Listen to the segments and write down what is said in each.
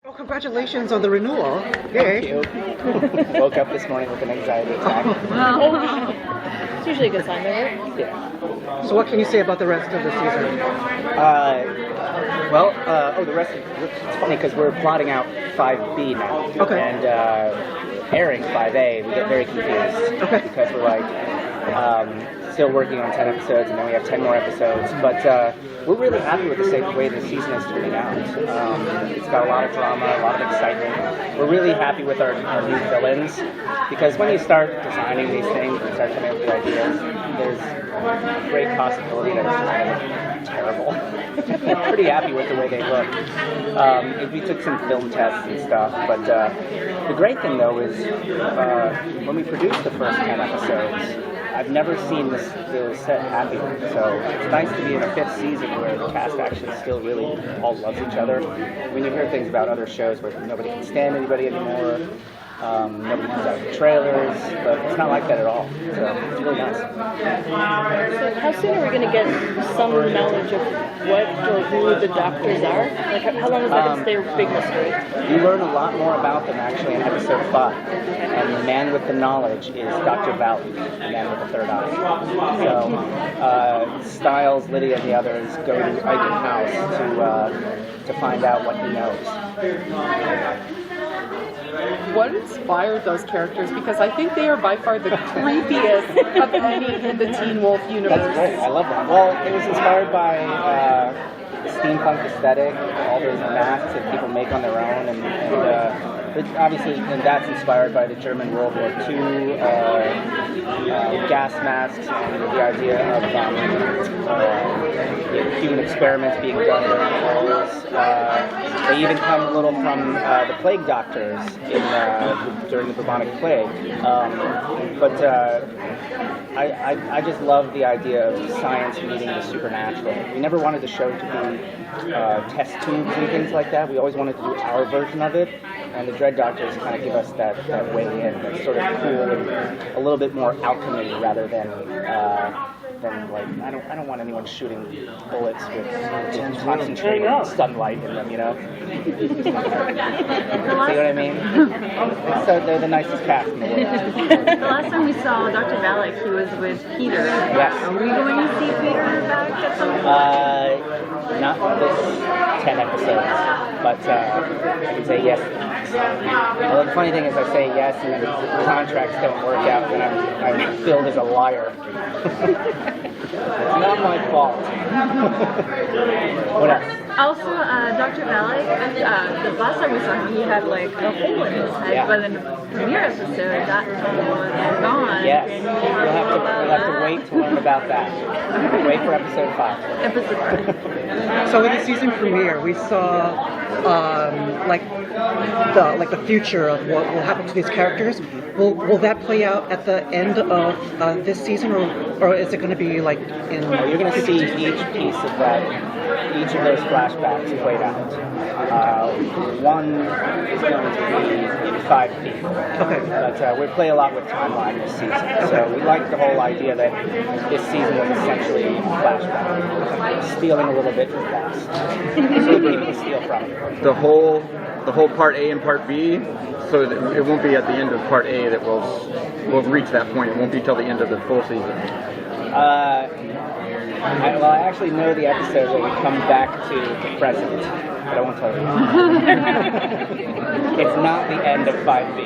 Oh, congratulations on the renewal. Yay. Thank you. Woke up this morning with an anxiety attack. It's usually a good sign, right? Yeah. So what can you say about the rest of the season? The rest of it's funny because we're plotting out 5B now. Okay. And airing 5A, we get very confused. Okay. Because we're like still working on 10 episodes and then we have 10 more episodes. But we're really happy with the way the season is turning out. It's got a lot of drama, a lot of excitement. We're really happy with our new villains because when you start designing these things and start coming up with ideas, there's a great possibility that it's just going to look terrible. I'm pretty happy with the way they look. We took some film tests and stuff, but the great thing though is when we produced the first 10 episodes, I've never seen the set happier, so it's nice to be in a 5th season where the cast actually still really all loves each other. When you hear things about other shows where nobody can stand anybody anymore, nobody comes out of the trailers, but it's not like that at all, so it's really nice. So how soon are we going to get some knowledge of what or who the doctors are? Like, how long is that going to stay a big mystery? You learn a lot more about them actually in episode 5. And the man with the knowledge is Dr. Valley, the man with the third eye. So Styles, Lydia, and the others go to Ivan's house to find out what he knows. What inspired those characters? Because I think they are by far the creepiest of any in the Teen Wolf universe. That's great. I love that. Well, it was inspired by the steampunk aesthetic, all those masks that people make on their own, and that's inspired by the German World War II gas masks and the idea of human experiments being done during wars. They even come a little from the plague doctors during the bubonic plague. I just love the idea of science meeting the supernatural. We never wanted the show to be test tubes and things like that. We always wanted to do our version of it, and the Dread Doctors kind of give us that way in. That's sort of cool and a little bit more alchemy rather than like I don't want anyone shooting bullets with concentrated sunlight in them, you know. See what I mean? So they're the nicest cast in the world. The last time we saw Dr. Valek, he was with Peter. Yes. Are we going to see Peter back at some point? Not this 10 episodes, but I can say yes. Well, the funny thing is I say yes and then the contracts don't work out and I'm billed as a liar. It's not my fault. What else? Also, Dr. Valek, the last time we saw him, he had like a hole in his head, but in the premiere episode, that hole was gone. Yes, you'll have to wait to learn about that. Wait for episode 5. Episode 5. So in the season premiere, we saw the future of what will happen to these characters. Will that play out at the end of this season, or is it going to be like in? You're going to see each piece of that, each of those flashbacks played out. One is going to be in 5B. Okay. But we play a lot with timeline this season, so we like the whole idea that this season was essentially flashback, stealing a little bit from the past. So we can steal from it. The whole part A and part B, so that it won't be at the end of part A that we'll reach that point. It won't be till the end of the full season. I actually know the episode where we come back to the present, but I won't tell you. It's not the end of 5B.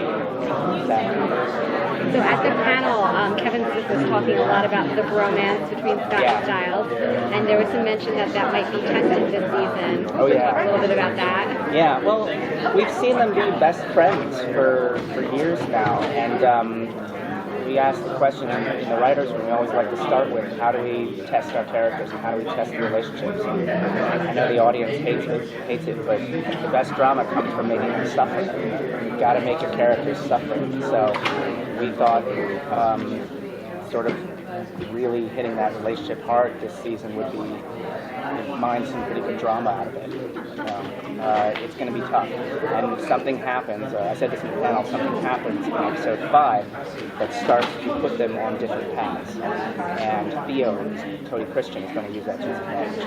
So at the panel, Kevin Smith was talking a lot about the bromance between Scott and Giles, and there was some mention that might be tested this season. Oh yeah. Talk a little bit about that. Yeah, well, we've seen them be best friends for years now, and we asked the question in the writers' room. We always like to start with how do we test our characters and how do we test the relationships. And I know the audience hates it, but the best drama comes from making them suffer. You've got to make your characters suffer. So we thought, sort of really hitting that relationship hard this season would be mine some pretty good drama out of it. It's going to be tough, and something happens. I said this in the panel. Something happens in episode 5 that starts to put them on different paths, and Theo, Cody Christian, is going to use that to his advantage.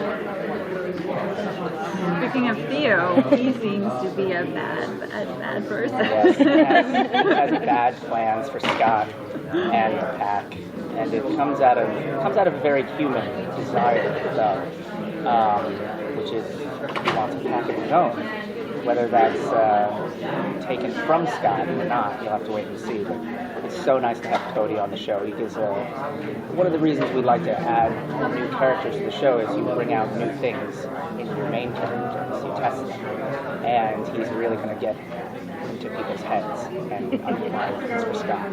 Speaking of Theo, he seems to be a bad person. Yes, he has bad plans for Scott and the pack, and it comes out of a very human desire to rebel, which is he wants a pack of his own. Whether that's taken from Scott or not, you'll have to wait and see. But it's so nice to have Cody on the show. He gives one of the reasons we like to add new characters to the show is you bring out new things in your main characters, you test them, and he's really going to get into people's heads and undermine things for Scott.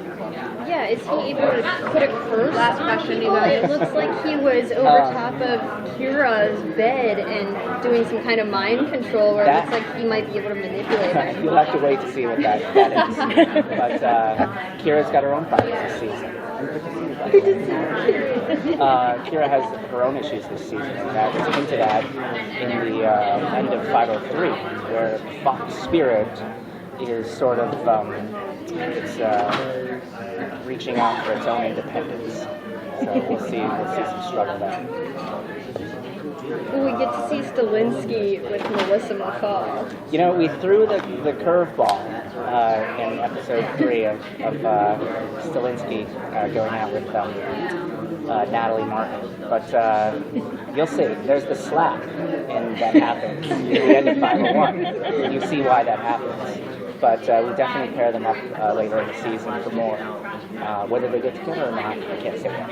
Yeah, is he able to put a curse? Last question, you guys. It looks like he was over top of Kira's bed and doing some kind of mind control where it looks like he might be able to manipulate her. You'll have to wait to see what that is. But Kira's got her own problems this season. Kira has her own issues this season, and that's hinted at in the end of 503, where Fox Spirit is sort of reaching out for its own independence. So we'll see some struggle there. Will we get to see Stilinski with Melissa McCall? You know, we threw the curveball in episode 3 of Stilinski going out with Natalie Martin. But you'll see, there's the slap and that happens at the end of 501. And you see why that happens. But we definitely pair them up later in the season for more. Whether they get together or not, I can't say that.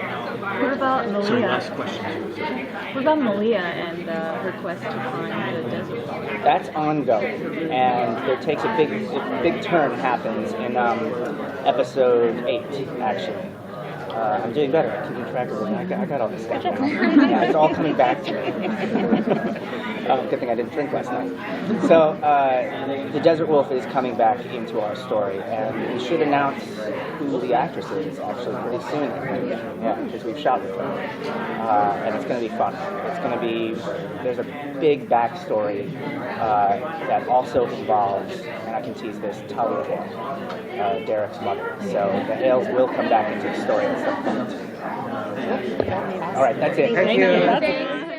What about Malia? So last question. What about Malia and her quest to find the desert? That's ongoing, and there takes a big turn happens in episode 8, actually. I'm doing better. I'm keeping track of it. I got all this stuff. Yeah, it's all coming back to me. Good thing I didn't drink last night. So the Desert Wolf is coming back into our story, and we should announce who the actress is actually pretty soon. Yeah, because we've shot with her, and it's going to be fun. It's going to be there's a big backstory that also involves, and I can tease this, Talia Hale, Derek's mother. So the Hales will come back into the story at some point. All right, that's it. Thank you. Thanks.